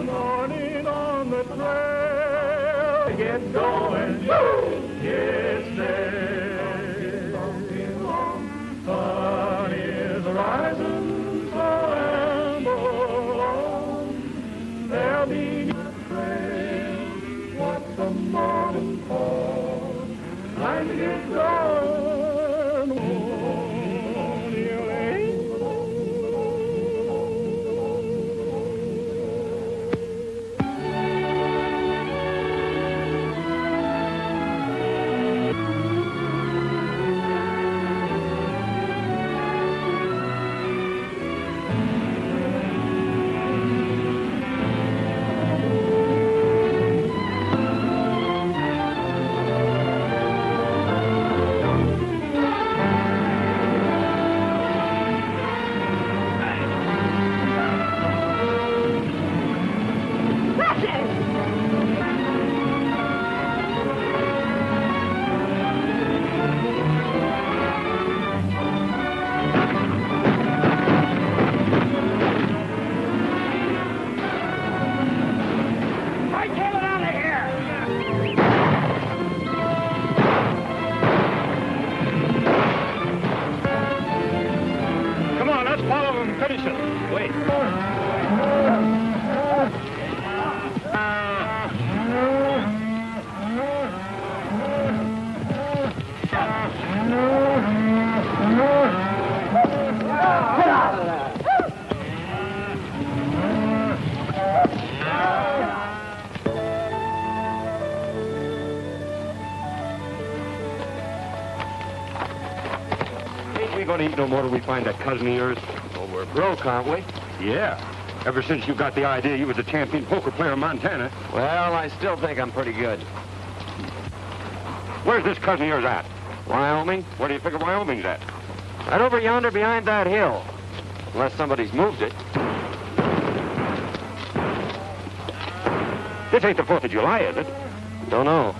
Morning on the trail, get going, get there. Sun is rising, so amble on. There'll be a trail, what the morning calls. Time to get going. Eat no more till we find that cousin of yours. Well, we're broke, aren't we? Yeah. Ever since you got the idea you was a champion poker player in Montana. Well, I still think I'm pretty good. Where's this cousin of yours at? Wyoming? Where do you figure Wyoming's at? Right over yonder behind that hill. Unless somebody's moved it. This ain't the 4th of July, is it? Don't know.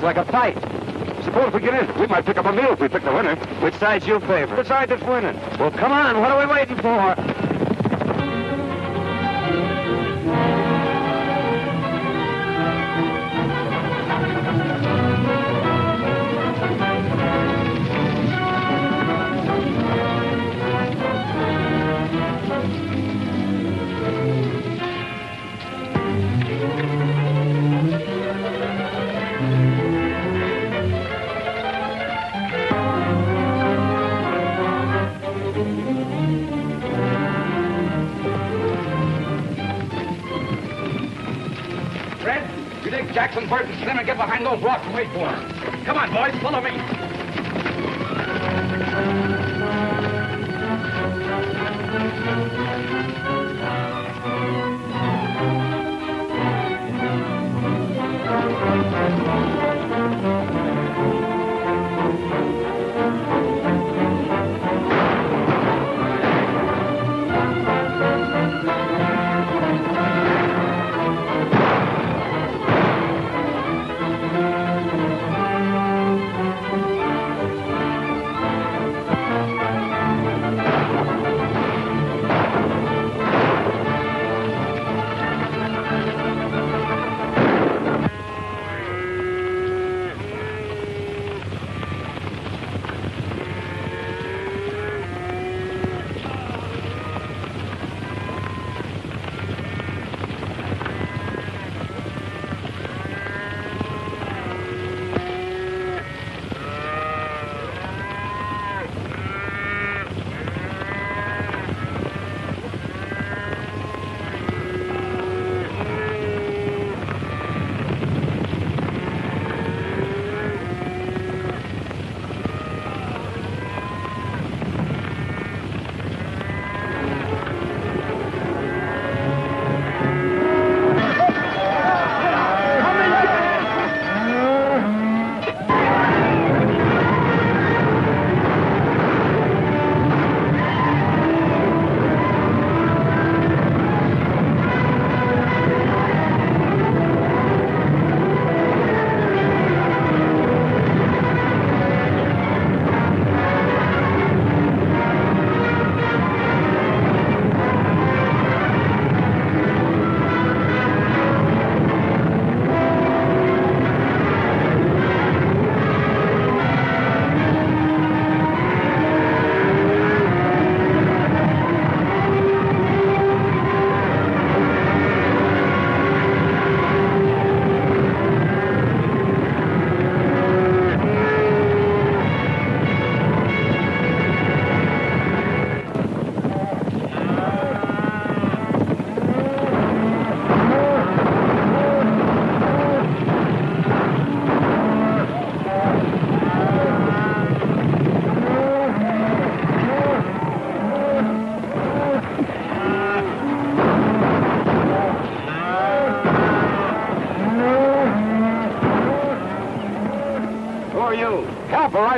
Like a fight. Suppose if we get in, we might pick up a meal if we pick the winner. Which side's your favorite? The side that's winning. Well, come on. What are we waiting for? Jackson, Bert, and Slim, and get behind those rocks and wait for them. Come on, boys, follow me.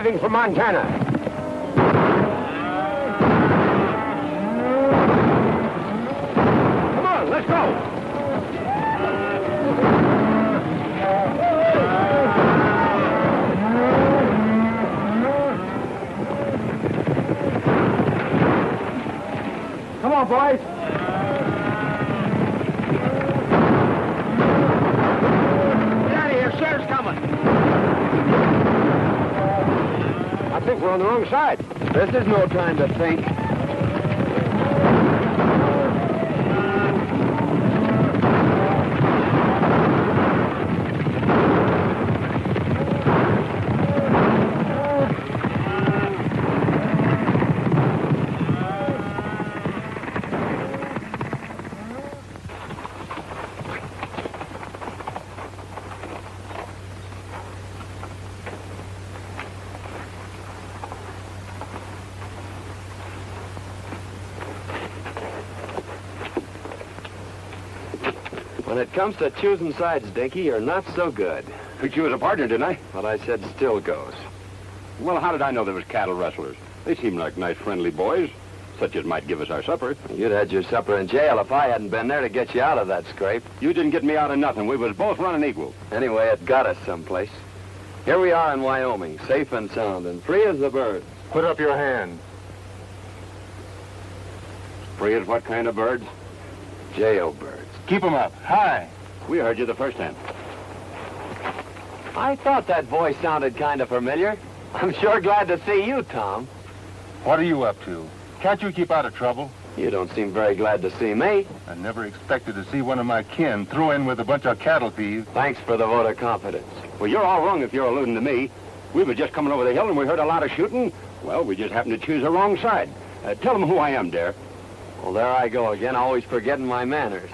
driving from Montana. Come on, let's go. Come on, boys. Get out of here. Sheriff's coming. I think we're on the wrong side. This is no time to think. When it comes to choosing sides, Dinky, you're not so good. Picked you as a partner, didn't I? What I said still goes. Well, how did I know there was cattle rustlers? They seem like nice, friendly boys, such as might give us our supper. You'd had your supper in jail if I hadn't been there to get you out of that scrape. You didn't get me out of nothing. We was both running equal. Anyway, it got us someplace. Here we are in Wyoming, safe and sound, and free as the bird. Put up your hand. Free as what kind of birds? Jailbirds. Keep 'em up. High. We heard you the first time. I thought that voice sounded kind of familiar. I'm sure glad to see you, Tom. What are you up to? Can't you keep out of trouble? You don't seem very glad to see me. I never expected to see one of my kin throw in with a bunch of cattle thieves. Thanks for the vote of confidence. Well, you're all wrong if you're alluding to me. We were just coming over the hill and we heard a lot of shooting. Well, we just happened to choose the wrong side. Tell them who I am, Dare. Well, there I go again, always forgetting my manners.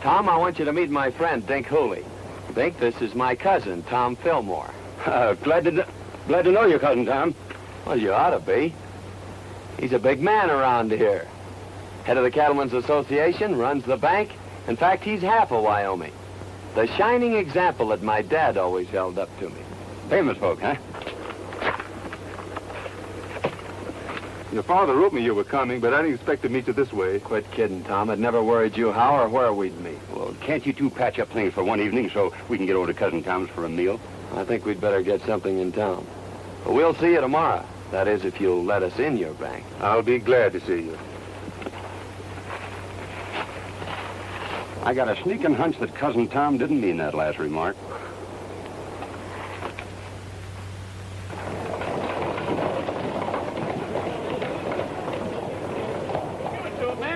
Tom, I want you to meet my friend, Dink Hooley. Dink, this is my cousin, Tom Fillmore. Glad to know your cousin, Tom. Well, you ought to be. He's a big man around here. Head of the Cattlemen's Association, runs the bank. In fact, he's half of Wyoming. The shining example that my dad always held up to me. Famous folk, huh? Your father wrote me you were coming, but I didn't expect to meet you this way. Quit kidding, Tom. It never worried you how or where we'd meet. Well, can't you two patch up things for one evening so we can get over to Cousin Tom's for a meal? I think we'd better get something in town. But we'll see you tomorrow. That is, if you'll let us in your bank. I'll be glad to see you. I got a sneaking hunch that Cousin Tom didn't mean that last remark.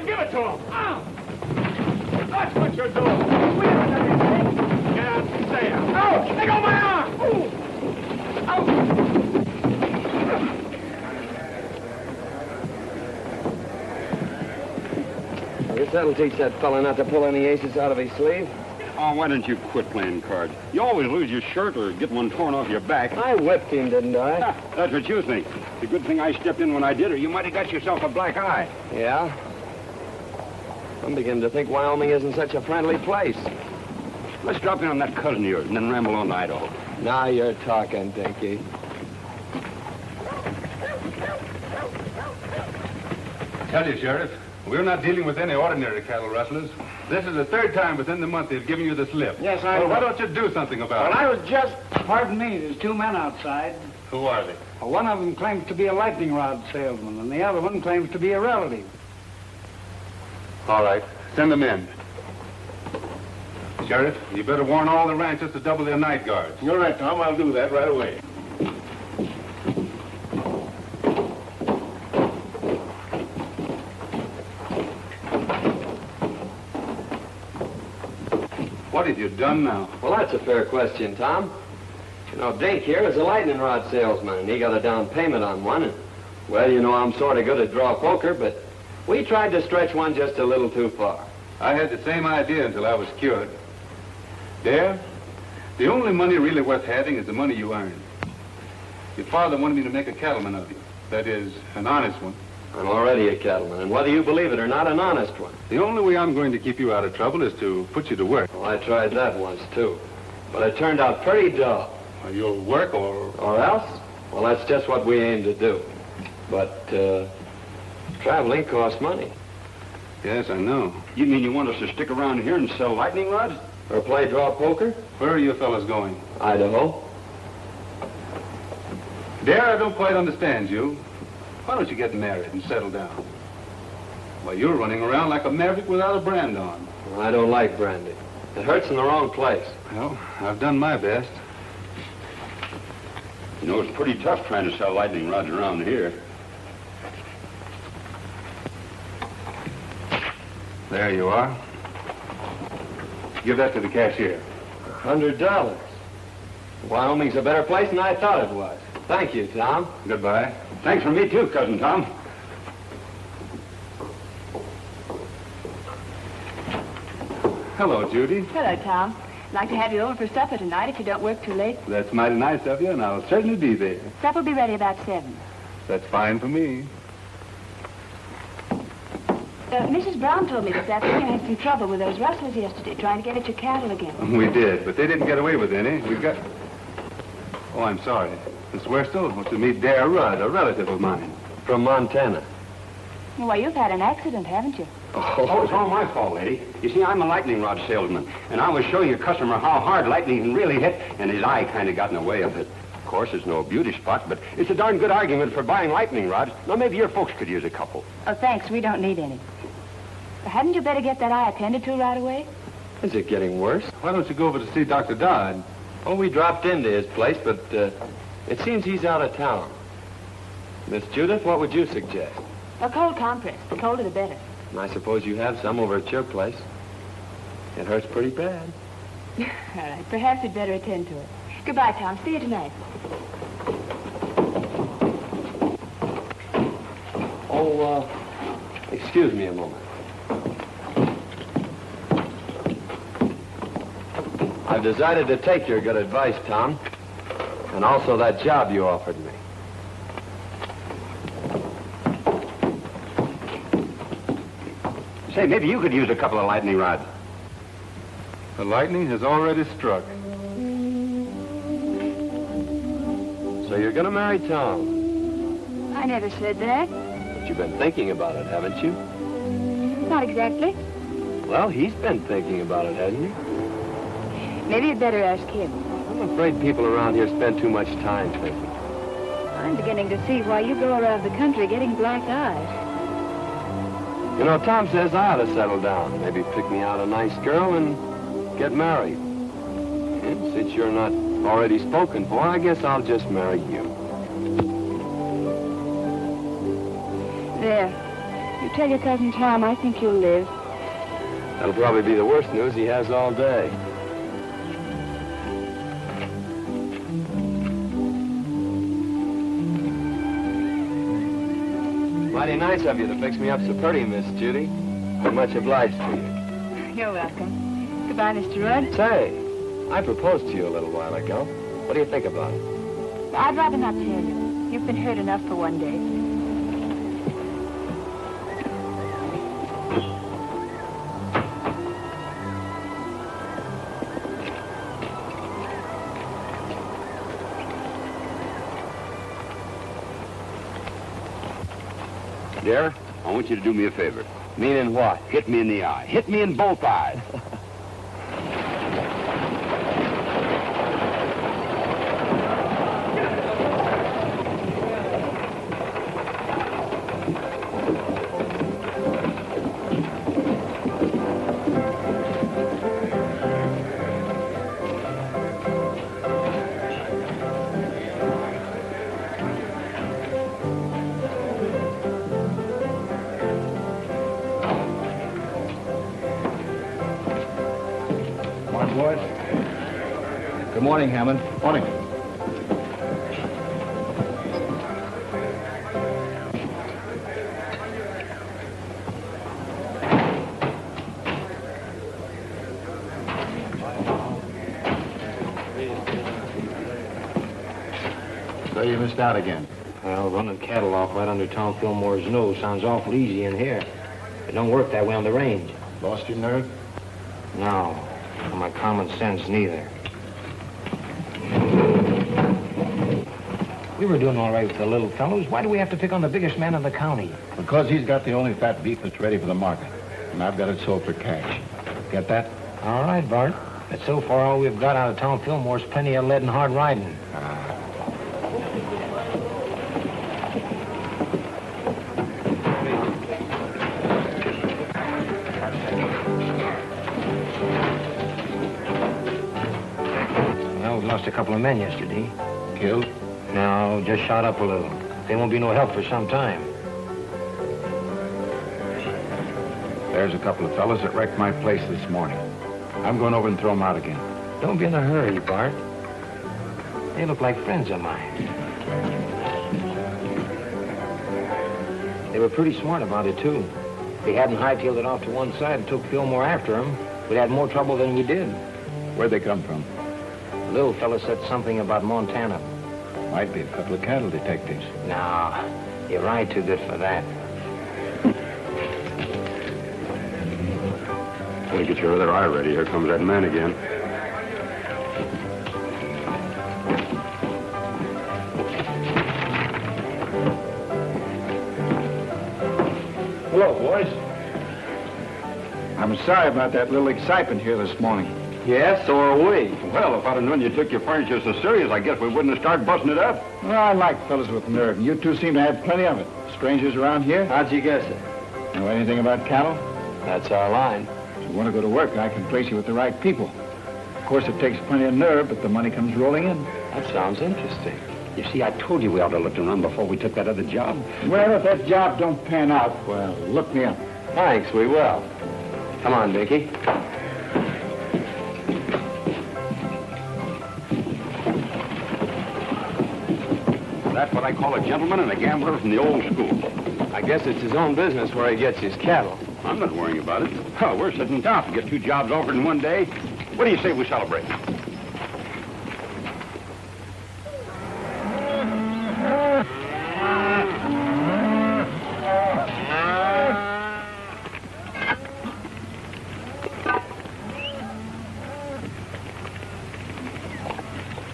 Give it to him. That's what you're doing. We haven't done anything. Get out and say it. Ouch! Let go of my arm! Ooh. Ouch! I guess that'll teach that fella not to pull any aces out of his sleeve. Oh, why don't you quit playing cards? You always lose your shirt or get one torn off your back. I whipped him, didn't I? That's what you think. It's a good thing I stepped in when I did, or you might have got yourself a black eye. Yeah? I'm beginning to think Wyoming isn't such a friendly place. Let's drop in on that cousin of yours and then ramble on to Idaho. Now you're talking, Dinky. Tell you, Sheriff, we're not dealing with any ordinary cattle rustlers. This is the third time within the month they've given you the slip. Yes, I Well, know. why don't you do something about Well, it? I was just... Pardon me, there's two men outside. Who are they? Well, one of them claims to be a lightning rod salesman, and the other one claims to be a relative. All right, send them in. Sheriff, you better warn all the ranchers to double their night guards. You're right, Tom. I'll do that right away. What have you done now? Well, that's a fair question, Tom. You know, Dink here is a lightning rod salesman, and he got a down payment on one. And, well, you know, I'm sort of good at draw poker, but we tried to stretch one just a little too far. I had the same idea until I was cured. Dare, the only money really worth having is the money you earn. Your father wanted me to make a cattleman of you. That is, an honest one. I'm already a cattleman, and whether you believe it or not, an honest one. The only way I'm going to keep you out of trouble is to put you to work. Well, I tried that once, too. But it turned out pretty dull. You'll work or... Or else? Well, that's just what we aim to do. But, traveling costs money. Yes, I know. You mean you want us to stick around here and sell lightning rods? Or play draw poker? Where are you fellas going? Idaho. Dare, I don't quite understand you. Why don't you get married and settle down? Well, you're running around like a maverick without a brand on. Well, I don't like brandy. It hurts in the wrong place. Well, I've done my best. You know, it's pretty tough trying to sell lightning rods around here. There you are. Give that to the cashier. $100. Wyoming's a better place than I thought it was. Thank you, Tom. Goodbye. Thanks for me, too, Cousin Tom. Hello, Judy. Hello, Tom. I'd like to have you over for supper tonight if you don't work too late. That's mighty nice of you, and I'll certainly be there. Supper will be ready about 7. That's fine for me. Mrs. Brown told me this afternoon you had some trouble with those rustlers yesterday, trying to get at your cattle again. We did, but they didn't get away with any. We got... Oh, I'm sorry. Miss Worstall wants to meet Dare Rudd, a relative of mine. From Montana. Well, you've had an accident, haven't you? Oh, it's all my fault, lady. You see, I'm a lightning rod salesman, and I was showing a customer how hard lightning can really hit, and his eye kind of got in the way of it. Of course, it's no beauty spot, but it's a darn good argument for buying lightning rods. Now, maybe your folks could use a couple. Oh, thanks. We don't need any. Hadn't you better get that eye attended to right away? Is it getting worse? Why don't you go over to see Dr. Dodd? Oh, we dropped into his place, but it seems he's out of town. Miss Judith, what would you suggest? A cold compress. The colder the better. I suppose you have some over at your place. It hurts pretty bad. All right. Perhaps you'd better attend to it. Goodbye, Tom. See you tonight. Oh, excuse me a moment. I've decided to take your good advice, Tom. And also that job you offered me. Say, maybe you could use a couple of lightning rods. The lightning has already struck. So you're going to marry Tom. I never said that. But you've been thinking about it, haven't you? Not exactly. Well, he's been thinking about it, hasn't he? Maybe you'd better ask him. I'm afraid people around here spend too much time thinking. I'm beginning to see why you go around the country getting black eyes. You know, Tom says I ought to settle down. Maybe pick me out a nice girl and get married. And since you're not already spoken for, I guess I'll just marry you. There. You tell your cousin Tom I think you'll live. That'll probably be the worst news he has all day. Mighty nice of you to fix me up so pretty, Miss Judy. I'm much obliged to you. You're welcome. Goodbye, Mr. Rudd. Say, I proposed to you a little while ago. What do you think about it? I'd rather not tell you. You've been hurt enough for one day. Dare, I want you to do me a favor. Meaning what? Hit me in the eye. Hit me in both eyes. Boys. Good morning, Hammond. Morning. So you missed out again. Well, running cattle off right under Tom Fillmore's nose sounds awful easy in here. It don't work that way on the range. Lost your nerve? No. Or my common sense, neither. We were doing all right with the little fellows. Why do we have to pick on the biggest man in the county? Because he's got the only fat beef that's ready for the market. And I've got it sold for cash. Get that? All right, Bart. But so far, all we've got out of town Fillmore's plenty of lead and hard riding. Well, we lost a couple of men yesterday. Killed? No, just shot up a little. They won't be no help for some time. There's a couple of fellas that wrecked my place this morning. I'm going over and throw them out again. Don't be in a hurry, Bart. They look like friends of mine. They were pretty smart about it, too. If they hadn't hightailed it off to one side and took Fillmore after them, we'd had more trouble than we did. Where'd they come from? The little fella said something about Montana. Might be a couple of cattle detectives. No, you ride too good for that. Well, get your other eye ready. Here comes that man again. Hello, boys. I'm sorry about that little excitement here this morning. Yes, so are we. Well, if I'd have known you took your furniture so serious, I guess we wouldn't have started busting it up. Well, I like fellas with nerve, and you two seem to have plenty of it. Strangers around here? How'd you guess it? Know anything about cattle? That's our line. If you want to go to work, I can place you with the right people. Of course, it takes plenty of nerve, but the money comes rolling in. That sounds interesting. You see, I told you we ought to look around before we took that other job. Well, if that job don't pan out, well, look me up. Thanks, we will. Come on, Dinky. That's what I call a gentleman and a gambler from the old school. I guess it's his own business where he gets his cattle. I'm not worrying about it. Oh, we're sitting top to get 2 jobs offered in one day. What do you say we celebrate?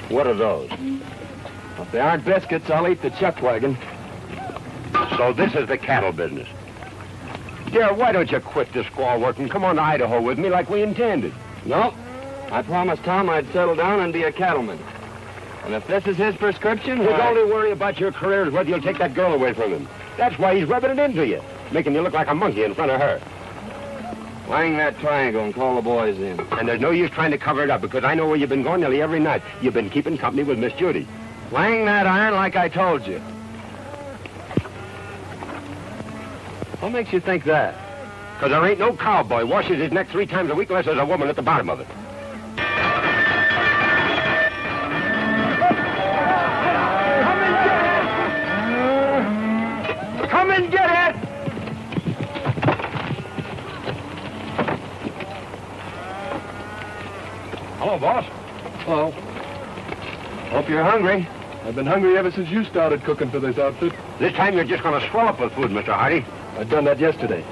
What are those? If they aren't biscuits, I'll eat the chuck wagon. So this is the cattle business. Dear, why don't you quit this squaw work and come on to Idaho with me like we intended? No. I promised Tom I'd settle down and be a cattleman. And if this is his prescription, His only worry about your career is whether you'll take that girl away from him. That's why he's rubbing it into you, making you look like a monkey in front of her. Wang that triangle and call the boys in. And there's no use trying to cover it up, because I know where you've been going nearly every night. You've been keeping company with Miss Judy. Wang that iron like I told you. What makes you think that? Because there ain't no cowboy washes his neck 3 times a week unless there's a woman at the bottom of it. Come and get it! Hello, boss. Hello. Hope you're hungry. I've been hungry ever since you started cooking for this outfit. This time you're just going to swell up with food, Mr. Hardy. I've done that yesterday.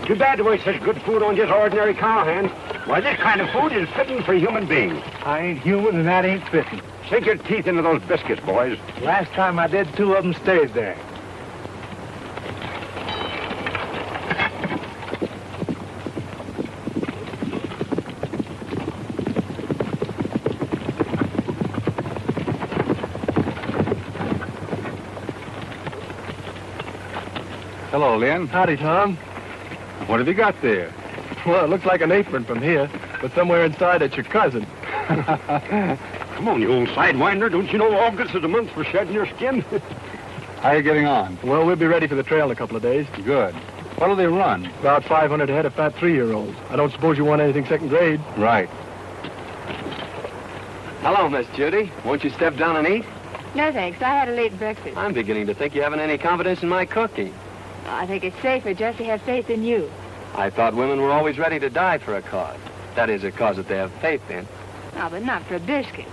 Too bad to waste such good food on just ordinary cowhands. Why, this kind of food is fitting for human beings. I ain't human, and that ain't fitting. Sink your teeth into those biscuits, boys. Last time I did, 2 of them stayed there. Hello, Lynn. Howdy, Tom. What have you got there? Well, it looks like an apron from here, but somewhere inside it's your cousin. Come on, you old sidewinder. Don't you know August is the month for shedding your skin? How are you getting on? Well, we'll be ready for the trail in a couple of days. Good. What'll they run? About 500 head of fat 3-year-olds. I don't suppose you want anything second grade. Right. Hello, Miss Judy. Won't you step down and eat? No, thanks. I had a late breakfast. I'm beginning to think you haven't any confidence in my cooking. I think it's safer just to have faith in you. I thought women were always ready to die for a cause. That is, a cause that they have faith in. Oh, but not for a biscuit.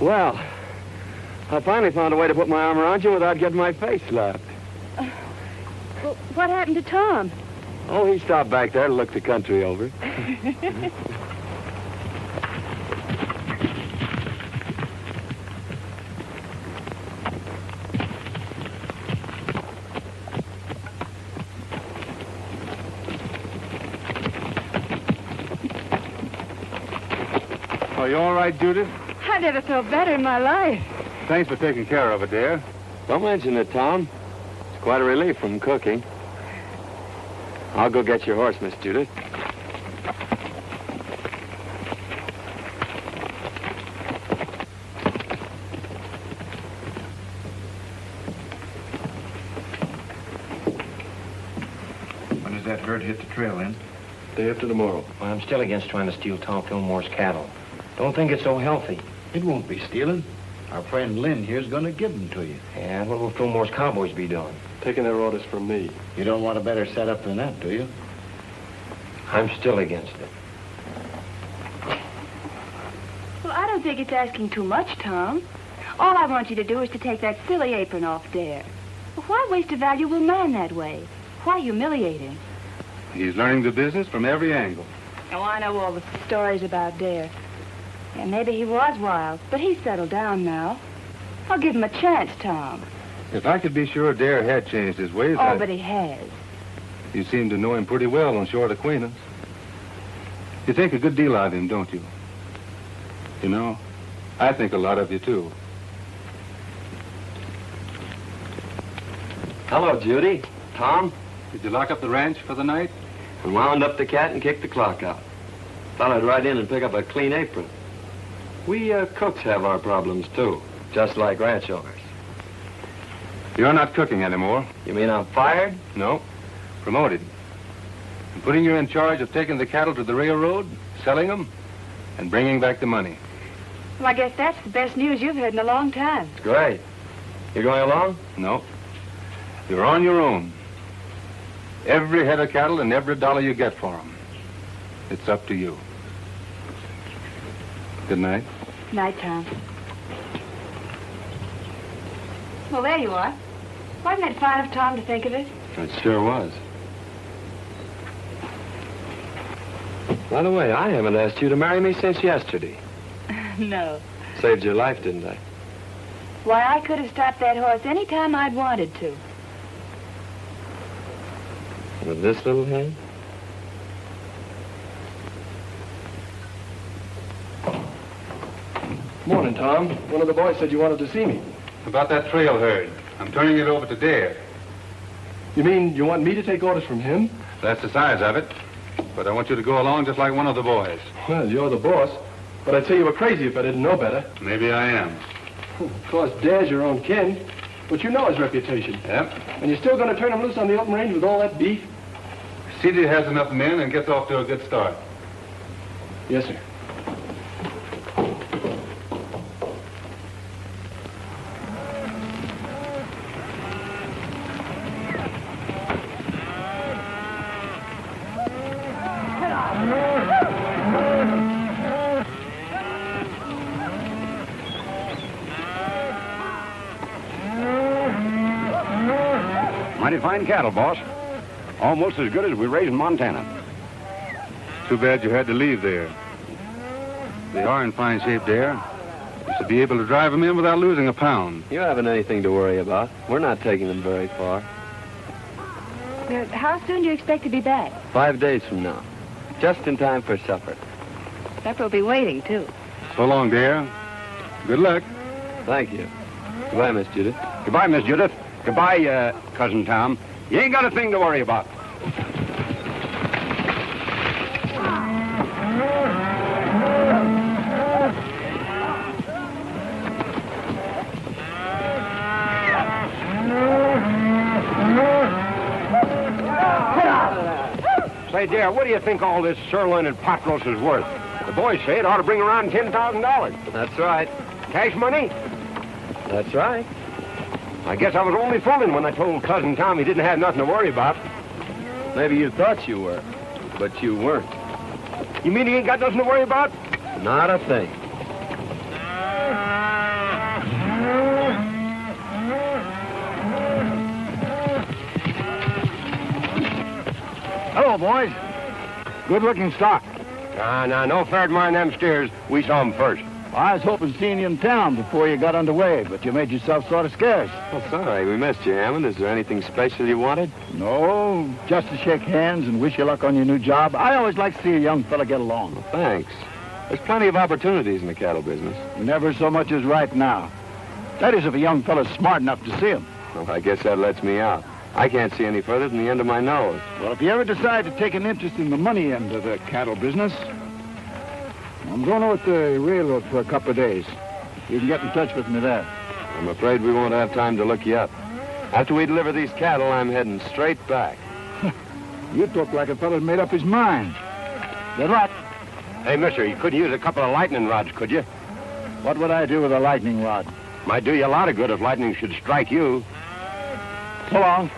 Well, I finally found a way to put my arm around you without getting my face slapped. Well, what happened to Tom? Oh, he stopped back there to look the country over. Are you all right, Judith? I never felt better in my life. Thanks for taking care of it, dear. Don't mention it, Tom. It's quite a relief from cooking. I'll go get your horse, Miss Judith. When does that herd hit the trail, Lynn? Day after tomorrow. Well, I'm still against trying to steal Tom Fillmore's cattle. Don't think it's so healthy. It won't be stealing. Our friend Lynn here's going to give them to you. And what will Fillmore's cowboys be doing? Taking their orders from me. You don't want a better setup than that, do you? I'm still against it. Well, I don't think it's asking too much, Tom. All I want you to do is to take that silly apron off Dare. Well, why waste a valuable man that way? Why humiliate him? He's learning the business from every angle. Oh, I know all the stories about Dare. Yeah, maybe he was wild, but he's settled down now. I'll give him a chance, Tom. If I could be sure Dare had changed his ways, Oh, but he has. You seem to know him pretty well on short acquaintance. You think a good deal of him, don't you? You know, I think a lot of you, too. Hello, Judy. Tom. Did you lock up the ranch for the night? And wound up the cat and kicked the clock out. Thought I'd ride in and pick up a clean apron. We cooks have our problems, too, just like ranch owners. You're not cooking anymore. You mean I'm fired? No. Promoted. I'm putting you in charge of taking the cattle to the railroad, selling them, and bringing back the money. Well, I guess that's the best news you've heard in a long time. It's great. You going along? No. You're on your own. Every head of cattle and every dollar you get for them. It's up to you. Good night. Night, Tom. Well, there you are. Wasn't it fine of Tom to think of it? It sure was. By the way, I haven't asked you to marry me since yesterday. No. Saved your life, didn't I? Why, I could have stopped that horse any time I'd wanted to. With this little hand? Morning, Tom. One of the boys said you wanted to see me. About that trail herd. I'm turning it over to Dare. You mean you want me to take orders from him? That's the size of it. But I want you to go along just like one of the boys. Well, you're the boss. But I'd say you were crazy if I didn't know better. Maybe I am. Of course, Dare's your own kin. But you know his reputation. Yep. And you're still going to turn him loose on the open range with all that beef? CD has enough men and gets off to a good start. Yes, sir. Mighty fine cattle, boss. Almost as good as we raise in Montana. Too bad you had to leave there. They are in fine shape there. You should be able to drive them in without losing a pound. You haven't anything to worry about. We're not taking them very far. How soon do you expect to be back? 5 days from now. Just in time for supper. Supper will be waiting, too. So long, dear. Good luck. Thank you. Goodbye, Miss Judith. Goodbye, Miss Judith. Goodbye, Cousin Tom. You ain't got a thing to worry about. Say, dear, what do you think all this sirloin and pot roast is worth? The boys say it ought to bring around $10,000. That's right. Cash money? That's right. I guess I was only fooling when I told Cousin Tom he didn't have nothing to worry about. Maybe you thought you were, but you weren't. You mean he ain't got nothing to worry about? Not a thing. Hello, boys. Good-looking stock. No fair to mind them steers. We saw them first. I was hoping seeing you in town before you got underway, but you made yourself sort of scarce. Well, sorry, we missed you, Hammond. Is there anything special you wanted? No, just to shake hands and wish you luck on your new job. I always like to see a young fella get along. Well, thanks. There's plenty of opportunities in the cattle business. Never so much as right now. That is, if a young fella's smart enough to see him. Well, I guess that lets me out. I can't see any further than the end of my nose. Well, if you ever decide to take an interest in the money end of the cattle business, I'm going over to the railroad for a couple of days. You can get in touch with me there. I'm afraid we won't have time to look you up. After we deliver these cattle, I'm heading straight back. You talk like a fella's made up his mind. Good luck. Hey, mister, you couldn't use a couple of lightning rods, could you? What would I do with a lightning rod? Might do you a lot of good if lightning should strike you. So long.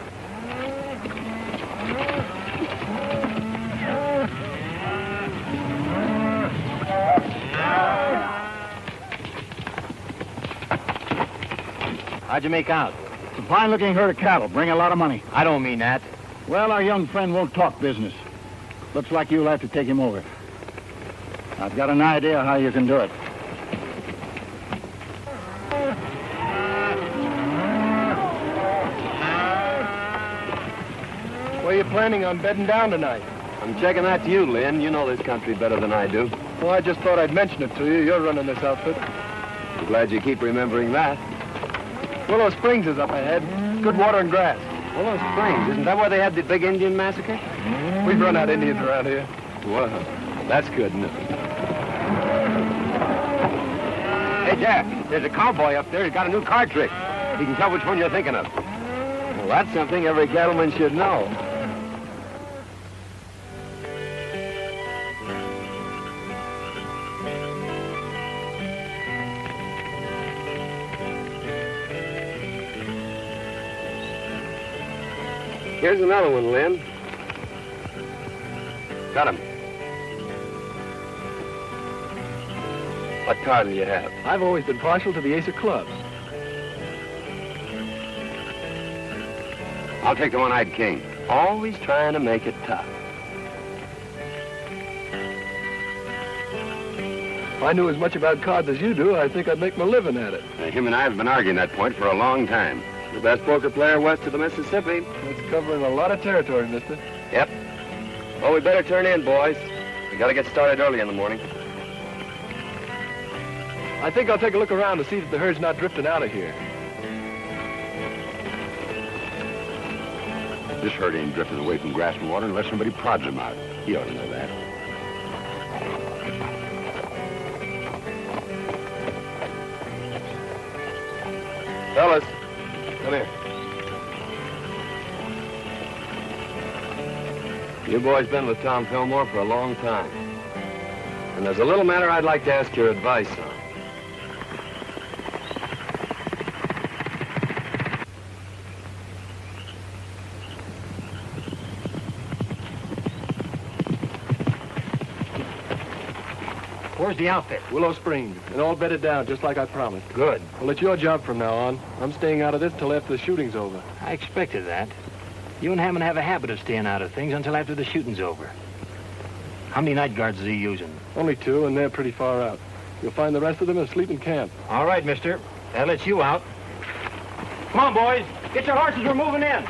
How'd you make out? It's a fine-looking herd of cattle. Bring a lot of money. I don't mean that. Well, our young friend won't talk business. Looks like you'll have to take him over. I've got an idea how you can do it. Where are you planning on bedding down tonight? I'm checking that to you, Lynn. You know this country better than I do. Well, I just thought I'd mention it to you. You're running this outfit. I'm glad you keep remembering that. Willow Springs is up ahead. Good water and grass. Willow Springs, isn't that where they had the big Indian massacre? We've run out Indians around here. Well, that's good news. Hey, Jack, there's a cowboy up there. He's got a new card trick. He can tell which one you're thinking of. Well, that's something every cattleman should know. Here's another one, Lynn. Got him. What card do you have? I've always been partial to the ace of clubs. I'll take the one-eyed king. Always trying to make it tough. If I knew as much about cards as you do, I think I'd make my living at it. Him and I have been arguing that point for a long time. The best poker player west of the Mississippi. That's covering a lot of territory, mister. Yep. Well, we better turn in, boys. We gotta get started early in the morning. I think I'll take a look around to see that the herd's not drifting out of here. This herd ain't drifting away from grass and water unless somebody prods him out. You ought to know that. Fellas, come here. You boys been with Tom Fillmore for a long time. And there's a little matter I'd like to ask your advice on. Where's the outfit? Willow Springs, and all bedded down just like I promised. Good. Well, it's your job from now on. I'm staying out of this till after the shooting's over. I expected that. You and Hammond have a habit of staying out of things until after the shooting's over. How many night guards is he using? Only 2, and they're pretty far out. You'll find the rest of them asleep in camp. All right, mister. That lets you out. Come on, boys. Get your horses. We're moving in.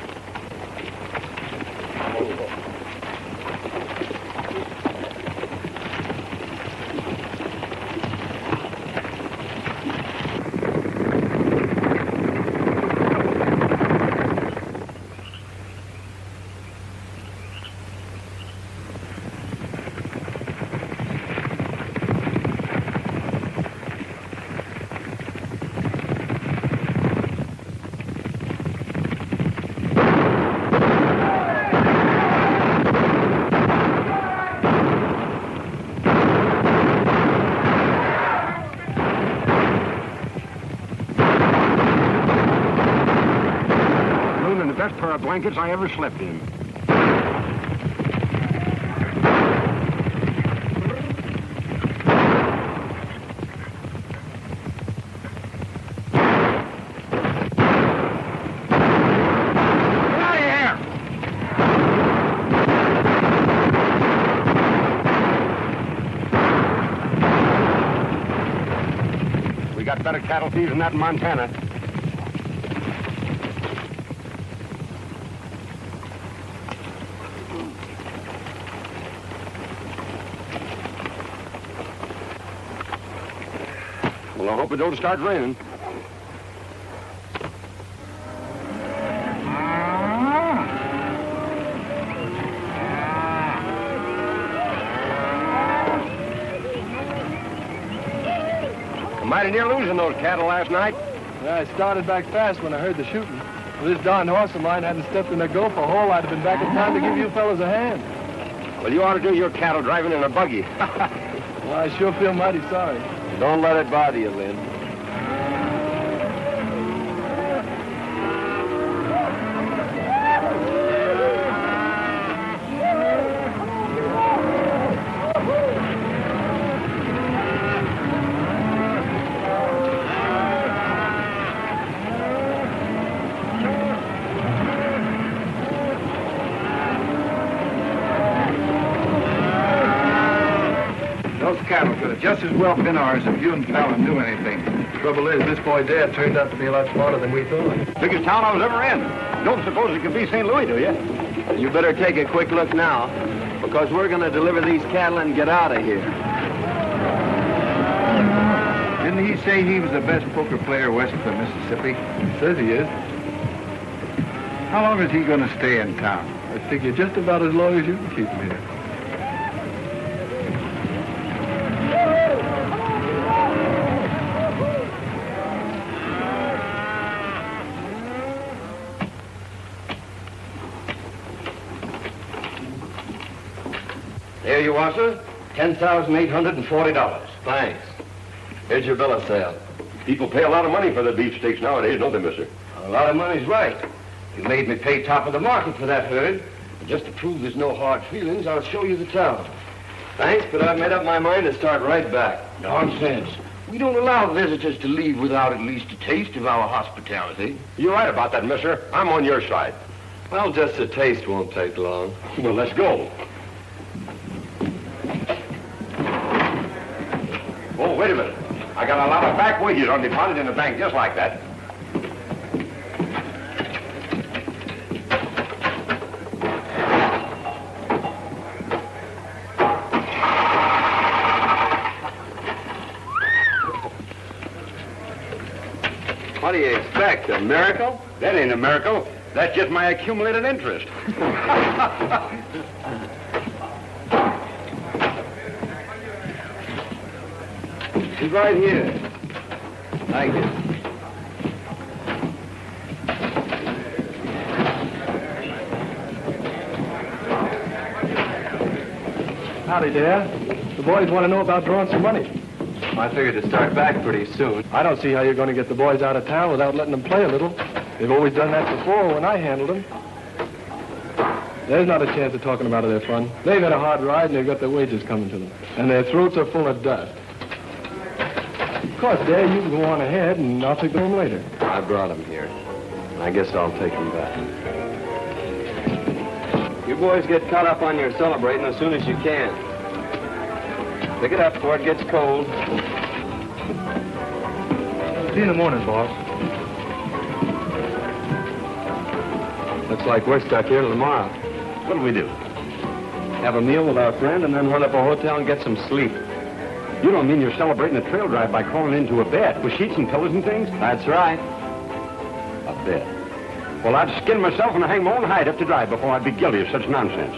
Best pair of blankets I ever slept in. We got better cattle thieves than that in Montana. Well, I hope it don't start raining. Mighty near losing those cattle last night. Yeah, I started back fast when I heard the shooting. If this darn horse of mine hadn't stepped in a gopher hole, I'd have been back in time to give you fellas a hand. Well, you ought to do your cattle driving in a buggy. Well, I sure feel mighty sorry. Don't let it bother you, Lynn. Cattle could have just as well been ours if you and Fallon knew anything. Trouble is, this boy Dad turned out to be a lot smarter than we thought. Biggest town I was ever in. Don't suppose it could be St. Louis, do you? You better take a quick look now, because we're going to deliver these cattle and get out of here. Didn't he say he was the best poker player west of the Mississippi? Says he is. How long is he going to stay in town? I figure just about as long as you can keep him here. There you are, sir. $10,840. Thanks. Here's your bill of sale. People pay a lot of money for their beefsteaks nowadays, don't they, mister? A lot of money's right. You made me pay top of the market for that herd. And just to prove there's no hard feelings, I'll show you the town. Thanks, but I've made up my mind to start right back. Nonsense. We don't allow visitors to leave without at least a taste of our hospitality. You're right about that, mister. I'm on your side. Well, just a taste won't take long. Well, let's go. Oh, wait a minute. I got a lot of back wages on deposit in the bank just like that. What do you expect, a miracle? That ain't a miracle. That's just my accumulated interest. He's right here. Thank you. Howdy, Dad. The boys want to know about drawing some money. I figured to start back pretty soon. I don't see how you're going to get the boys out of town without letting them play a little. They've always done that before when I handled them. There's not a chance of talking them out of their fun. They've had a hard ride and they've got their wages coming to them. And their throats are full of dust. Of course, Dad, you can go on ahead and I'll take them home later. I brought him here. I guess I'll take him back. You boys get caught up on your celebrating as soon as you can. Pick it up before it gets cold. See you in the morning, boss. Looks like we're stuck here till tomorrow. What'll we do? Have a meal with our friend and then hunt up a hotel and get some sleep. You don't mean you're celebrating a trail drive by crawling into a bed with sheets and pillows and things? That's right. A bed? Well, I'd skin myself and hang my own hide up to dry before I'd be guilty of such nonsense.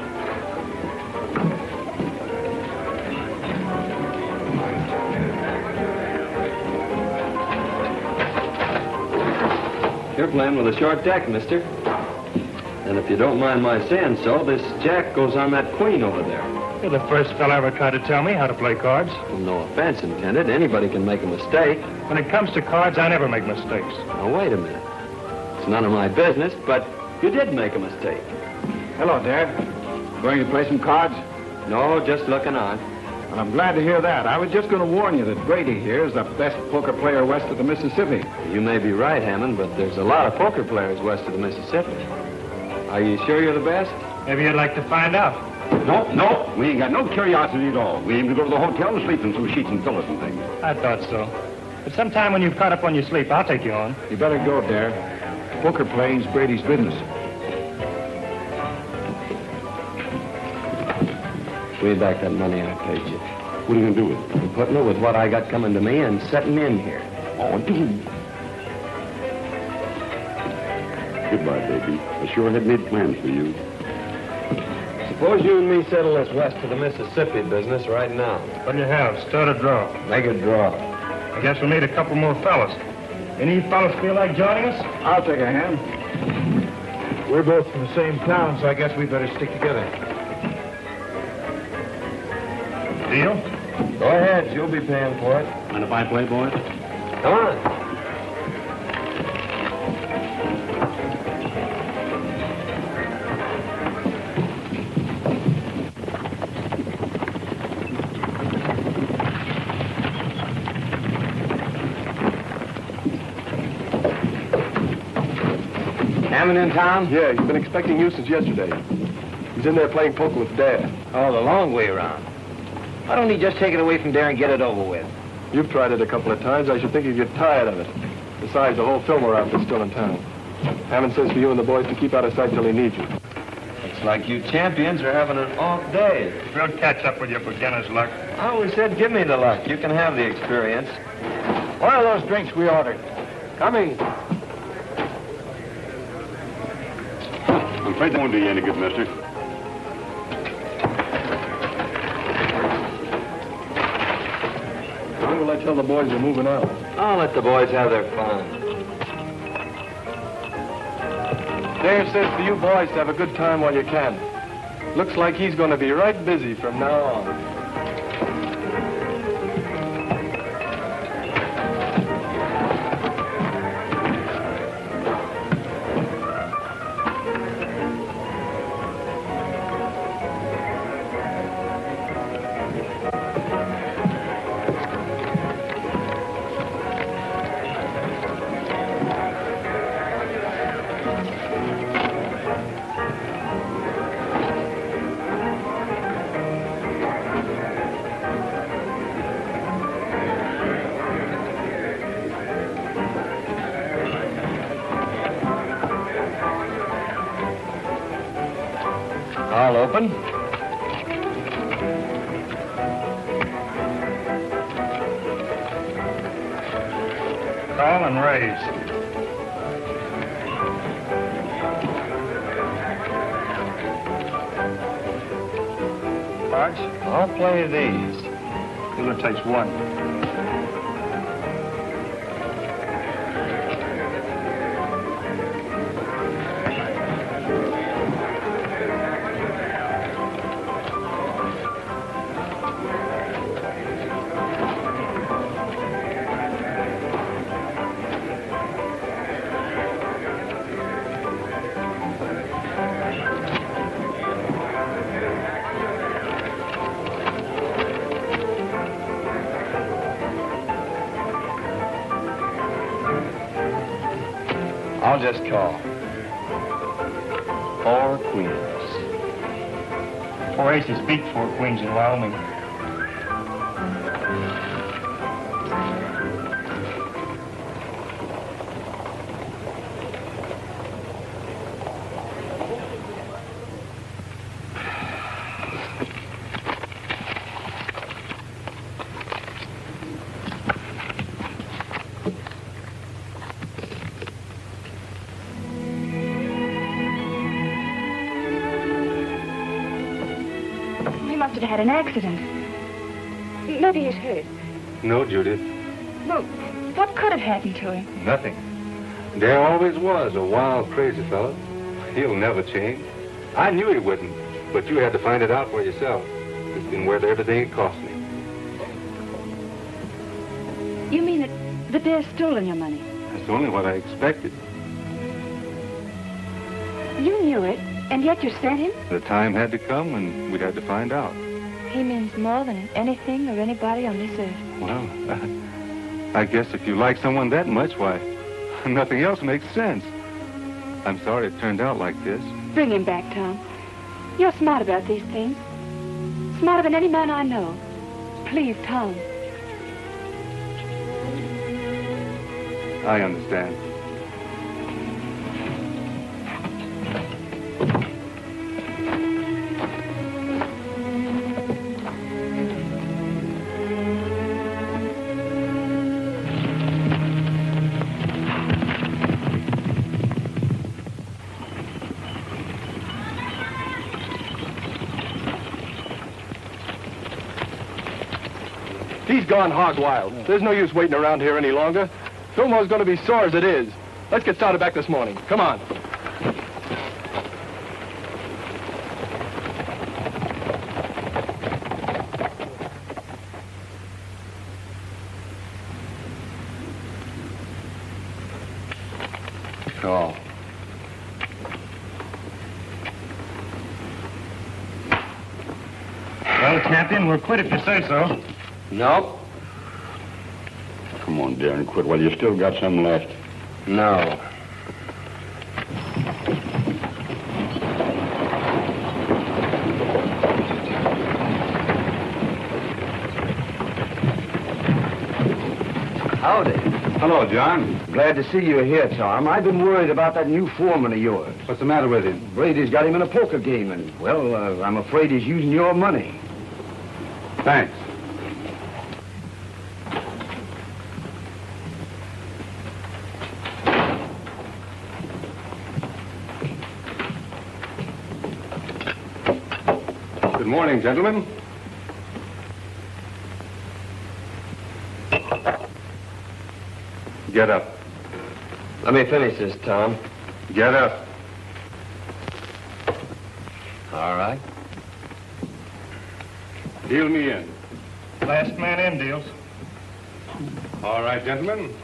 You're playing with a short deck, mister. And if you don't mind my saying so, this jack goes on that queen over there. You're the first fella ever tried to tell me how to play cards. Well, no offense intended. Anybody can make a mistake. When it comes to cards, I never make mistakes. Now, wait a minute. It's none of my business, but you did make a mistake. Hello, Dad. Going to play some cards? No, just looking on. Well, I'm glad to hear that. I was just going to warn you that Brady here is the best poker player west of the Mississippi. You may be right, Hammond, but there's a lot of poker players west of the Mississippi. Are you sure you're the best? Maybe you'd like to find out. No, we ain't got no curiosity at all. We aim to go to the hotel and sleep in some sheets and pillows and things. I thought so. But sometime when you've caught up on your sleep, I'll take you on. You better go, Dad. Poker playing's Brady's business. Pay back that money I paid you. What are you going to do with it? I'm putting it with what I got coming to me and setting in here. Oh, dude. Goodbye, baby. I sure had made plans for you. Suppose you and me settle this west of the Mississippi business right now. What do you have? Start a draw. Make a draw. I guess we'll need a couple more fellas. Any fellas feel like joining us? I'll take a hand. We're both from the same town, so I guess we better stick together. Deal? Go ahead. You'll be paying for it. Mind if I play, boys? Come on. Hammond in town? Yeah, he's been expecting you since yesterday. He's in there playing poker with Dad. Oh, the long way around. Why don't he just take it away from there and get it over with? You've tried it a couple of times. I should think you'd get tired of it. Besides, the whole Fillmore outfit's still in town. Hammond says for you and the boys to keep out of sight till he needs you. Looks like you champions are having an off day. We'll catch up with your beginner's luck. I always said give me the luck. You can have the experience. What are those drinks we ordered? Coming. I'm afraid that won't do you any good, mister. When will I tell the boys you're moving out? I'll let the boys have their fun. Dave says for you boys to have a good time while you can. Looks like he's going to be right busy from now on. I'll open. Call and raise. Cards? I'll play these. It takes one. I'll just call. 4 queens. 4 aces beat 4 queens in Wyoming. Have had an accident. Maybe he's hurt. No, Judith. Well, what could have happened to him? Nothing. There always was a wild, crazy fellow. He'll never change. I knew he wouldn't, but you had to find it out for yourself. It's been worth everything it cost me. You mean that the bear's stolen your money? That's only what I expected. You knew it, and yet you sent him? The time had to come, and we had to find out. He means more than anything or anybody on this earth. Well, I guess if you like someone that much, why, nothing else makes sense. I'm sorry it turned out like this. Bring him back, Tom. You're smart about these things. Smarter than any man I know. Please, Tom. I understand. He's gone hog wild. There's no use waiting around here any longer. Fillmore's going to be sore as it is. Let's get started back this morning. Come on. Call. Well, Captain, we're quit if you say so. No. Come on, Darren, quit while you still got some left. No. Howdy. Hello, John. Glad to see you here, Tom. I've been worried about that new foreman of yours. What's the matter with him? Brady's got him in a poker game, and, well, I'm afraid he's using your money. Thanks. Good morning, gentlemen. Get up. Let me finish this, Tom. Get up. All right. Deal me in. Last man in deals. All right, gentlemen.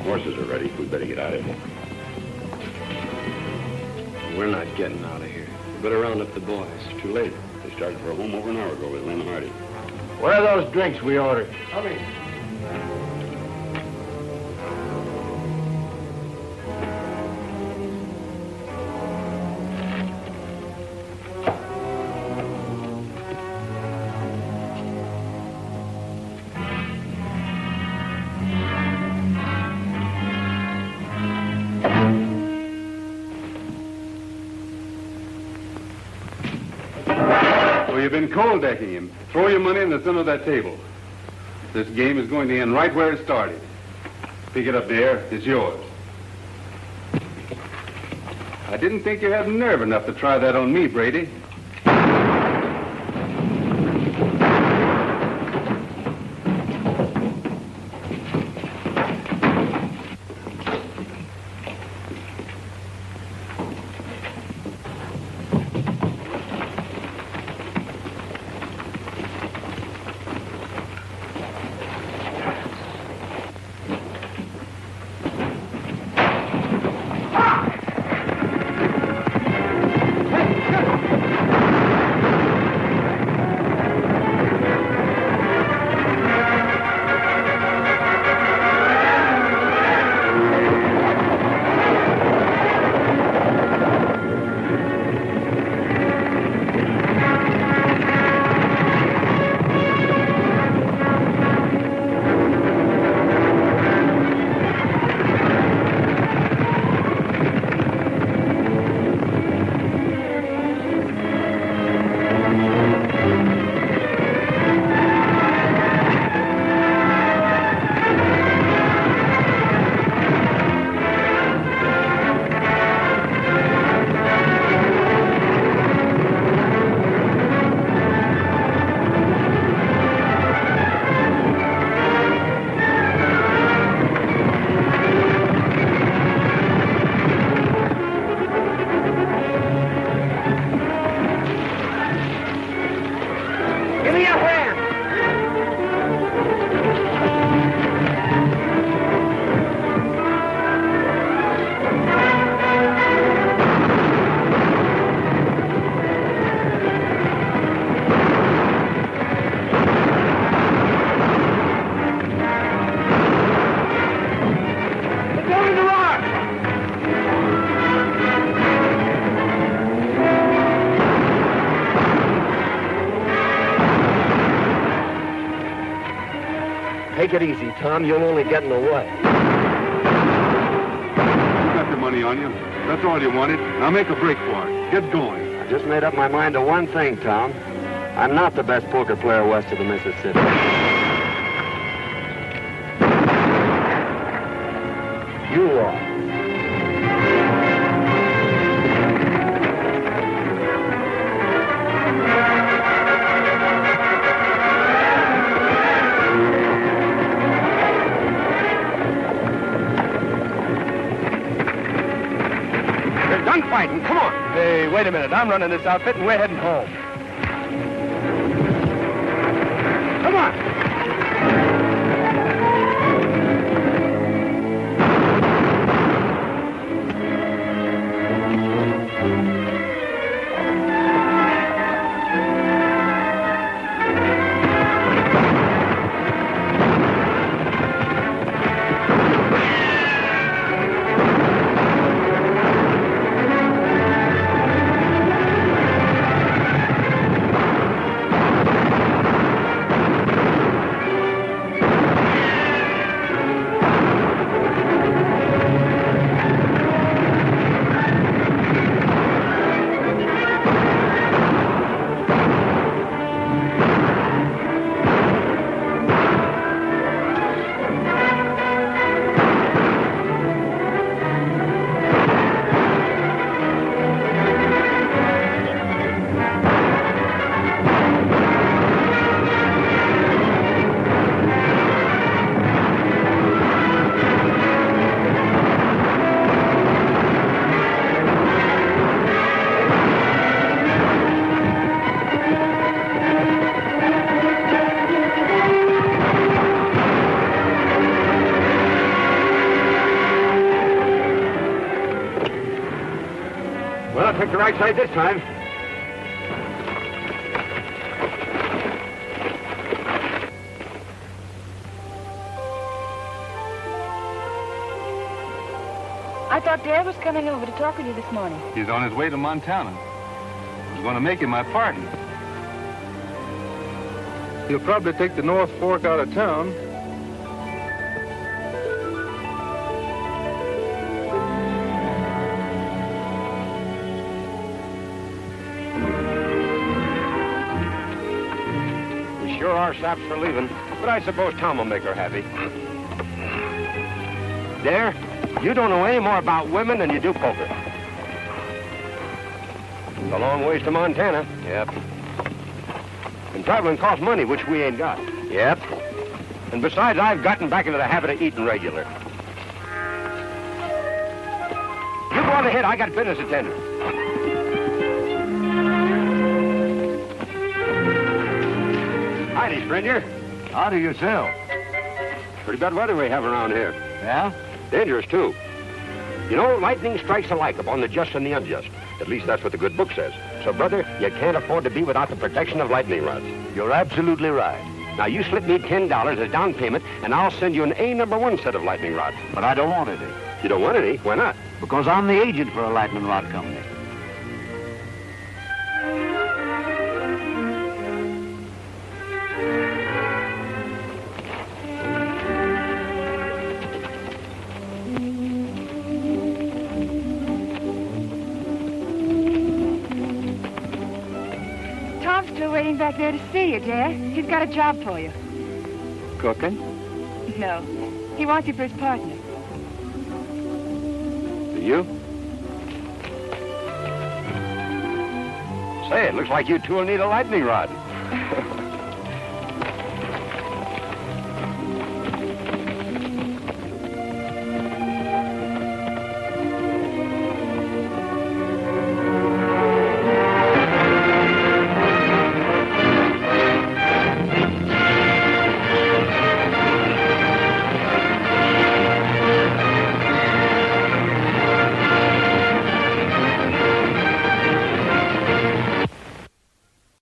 Horses are ready. We better get out of here. We're not getting out of here. We better round up the boys. It's too late. They started for home over an hour ago with Lynn Hardy. Where are those drinks we ordered? Coming. Well, you've been cold decking him. Throw your money in the center of that table. This game is going to end right where it started. Pick it up, dear. It's yours. I didn't think you had nerve enough to try that on me, Brady. Take it easy, Tom. You'll only get in the way. You got the money on you. That's all you wanted. Now make a break for it. Get going. I just made up my mind to one thing, Tom. I'm not the best poker player west of the Mississippi. You are. Fighting. Come on. Hey, wait a minute. I'm running this outfit, and we're heading home. Come on. Took the right side this time. I thought Dad was coming over to talk with you this morning. He's on his way to Montana. I was going to make him my partner. He'll probably take the North Fork out of town. We sure are saps for leaving, but I suppose Tom will make her happy. There, you don't know any more about women than you do poker. It's a long ways to Montana. Yep. And traveling costs money, which we ain't got. Yep. And besides, I've gotten back into the habit of eating regular. You go on ahead. I got business to tend to. Howdy, stranger. How do you sell? Pretty bad weather we have around here. Yeah? Dangerous, too. You know, lightning strikes alike upon the just and the unjust. At least that's what the good book says. So, brother, you can't afford to be without the protection of lightning rods. You're absolutely right. Now, you slip me $10 as down payment, and I'll send you an A-number-1 set of lightning rods. But I don't want any. You don't want any? Why not? Because I'm the agent for a lightning rod company. Tom's still waiting back there to see you, Dad. He's got a job for you. Cooking? No. He wants you for his partner. Do you? Say, it looks like you two will need a lightning rod.